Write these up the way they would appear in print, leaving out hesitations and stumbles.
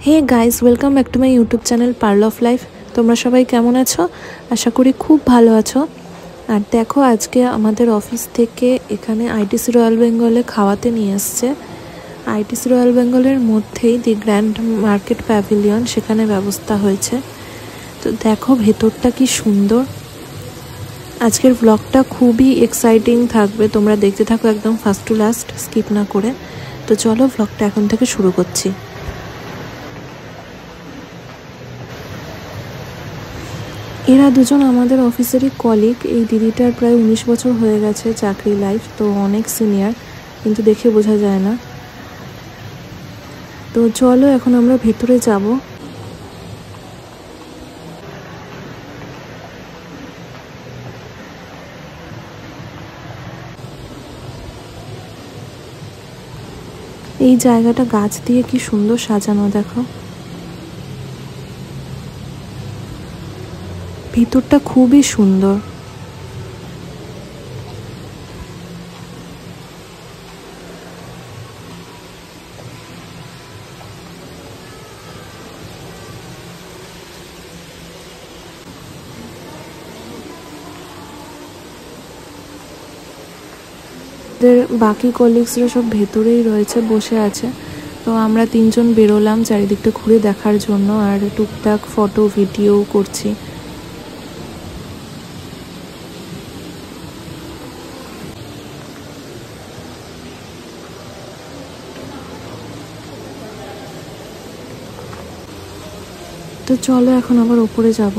Hey guys, welcome back to my YouTube channel pearl of life. তোমরা সবাই কেমন আছো? আশা করি খুব ভালো আছো। আর দেখো, আজকে আমাদের অফিস থেকে এখানে আইটিসি রয়্যাল বেঙ্গলে খাওয়াতে নিয়ে এসছে। আইটিসি রয়্যাল বেঙ্গলের মধ্যেই দি গ্র্যান্ড মার্কেট প্যাভিলিয়ন, সেখানে ব্যবস্থা হয়েছে। তো দেখো ভেতরটা কি সুন্দর। আজকের ব্লগটা খুবই এক্সাইটিং থাকবে, তোমরা দেখতে থাকো একদম ফার্স্ট টু লাস্ট, স্কিপ না করে। তো চলো ব্লগটা এখন থেকে শুরু করছি। এরা দুজন আমাদের অফিসেরই কলিগ। এই দিদিটার প্রায় 19 বছর হয়ে গেছে চাকরি লাইফ, তো অনেক সিনিয়র, কিন্তু দেখে বোঝা যায় না। তো চলো এখন আমরা ভেতরে যাব। এই জায়গাটা গাছ দিয়ে কি সুন্দর সাজানো, দেখো ভিতরটা খুবই সুন্দর। বাকি কলিগসরা সব ভেতরেই রয়েছে, বসে আছে। তো আমরা তিনজন বেরোলাম চারিদিকটা ঘুরে দেখার জন্য, আর টুকটাক ফটো ভিডিও করছি। তো চলো এখন আবার ওপরে যাব।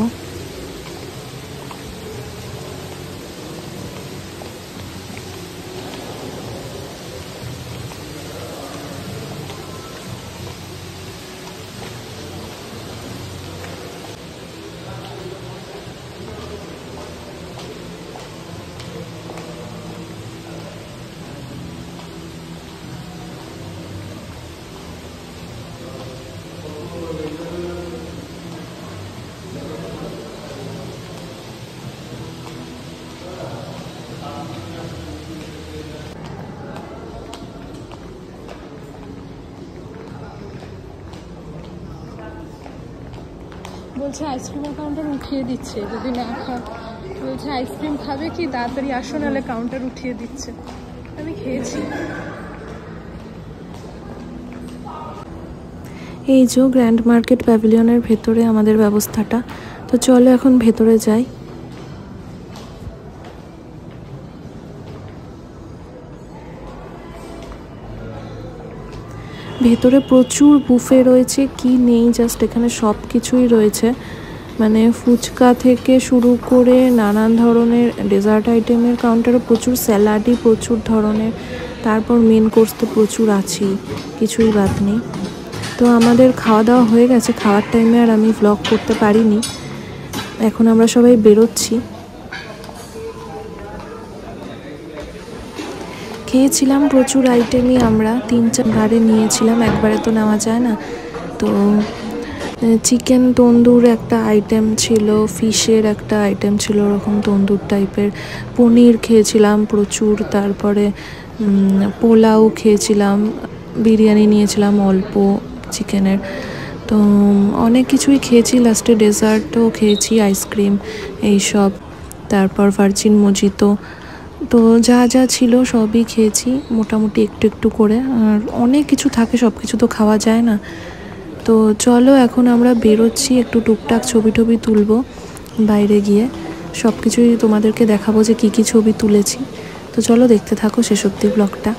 বলছে আইসক্রিমের কাউন্টার উঠিয়ে দিচ্ছে, যদি না খাও বলছে আইসক্রিম খাবে কি তাড়াতাড়ি আসো, নাহলে কাউন্টার উঠিয়ে দিচ্ছে। আমি খেয়েছি। এই যে গ্র্যান্ড মার্কেট প্যাভিলিয়নের ভেতরে আমাদের ব্যবস্থাটা। তো চলো এখন ভেতরে যাই। ভেতরে প্রচুর বুফে রয়েছে, কি নেই জাস্ট এখানে সব কিছুই রয়েছে। মানে ফুচকা থেকে শুরু করে নানান ধরনের ডেজার্ট আইটেমের কাউন্টারও প্রচুর, স্যালাডই প্রচুর ধরনের, তারপর মেন কোর্স তো প্রচুর আছেই, কিছুই বাদ নেই। তো আমাদের খাওয়া দাওয়া হয়ে গেছে, খাওয়ার টাইমে আর আমি ভ্লগ করতে পারিনি। এখন আমরা সবাই বেরোচ্ছি। খেয়েছিলাম প্রচুর আইটেমই, আমরা 3-4 বারে নিয়েছিলাম, একবারে তো নেওয়া যায় না। তো চিকেন তন্দুর একটা আইটেম ছিল, ফিশের একটা আইটেম ছিল ওরকম তন্দুর টাইপের, পনির খেয়েছিলাম প্রচুর, তারপরে পোলাও খেয়েছিলাম, বিরিয়ানি নিয়েছিলাম অল্প চিকেনের। তো অনেক কিছুই খেয়েছি, লাস্টে ডেজার্টও খেয়েছি, আইসক্রিম এইসব, তারপর ভার্জিন মজিতো। তো যা যা ছিল সবই খেয়েছি মোটামুটি একটু একটু করে, আর অনেক কিছু থাকে, সব কিছু তো খাওয়া যায় না। তো চলো এখন আমরা বেরোচ্ছি, একটু টুকটাক ছবি টবি তুলবো বাইরে গিয়ে, সব কিছুই তোমাদেরকে দেখাবো যে কী কী ছবি তুলেছি। তো চলো দেখতে থাকো শেষ অবধি ব্লগটা।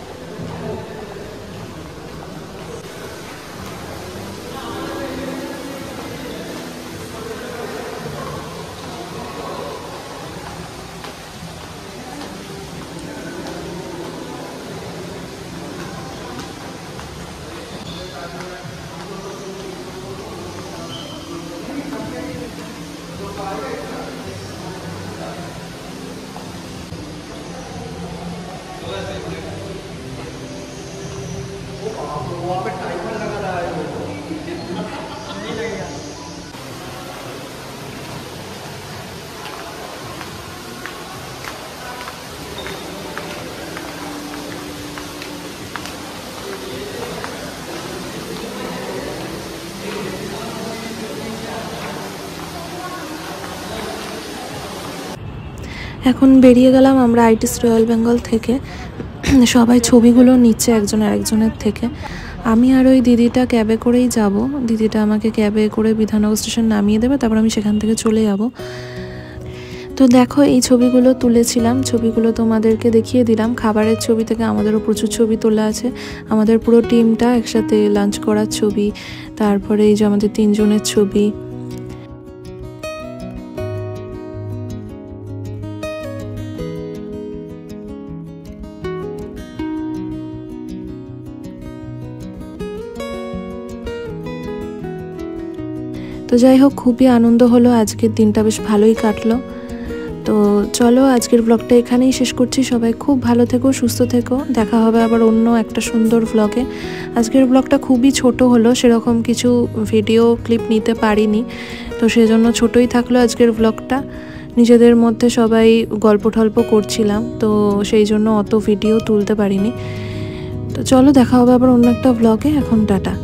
वहाँ पे टाइमर लगा रहा है वो नहीं लगेगा। এখন বেরিয়ে গেলাম আমরা আইটিস রয়্যাল বেঙ্গল থেকে। সবাই ছবিগুলো নিচ্ছে একজন আরেকজনের থেকে। আমি আর ওই দিদিটা ক্যাবে করেই যাব। দিদিটা আমাকে ক্যাবে করে বিধাননগর স্টেশন নামিয়ে দেবে, তারপর আমি সেখান থেকে চলে যাব। তো দেখো এই ছবিগুলো তুলেছিলাম, ছবিগুলো তোমাদেরকে দেখিয়ে দিলাম। খাবারের ছবি থেকে আমাদেরও প্রচুর ছবি তোলা আছে, আমাদের পুরো টিমটা একসাথে লাঞ্চ করার ছবি, তারপরে এই যে আমাদের 3 জনের ছবি। তো যাই হোক, খুবই আনন্দ হলো, আজকের দিনটা বেশ ভালোই কাটলো। তো চলো আজকের ব্লগটা এখানেই শেষ করছি। সবাই খুব ভালো থেকো, সুস্থ থেকো। দেখা হবে আবার অন্য একটা সুন্দর ব্লগে। আজকের ব্লগটা খুবই ছোট হলো, সেরকম কিছু ভিডিও ক্লিপ নিতে পারিনি, তো সেজন্য ছোটই থাকলো আজকের ব্লগটা। নিজেদের মধ্যে সবাই গল্প টল্প করছিলাম, তো সেই জন্য অত ভিডিও তুলতে পারিনি। তো চলো দেখা হবে আবার অন্য একটা ব্লগে। এখন টাটা।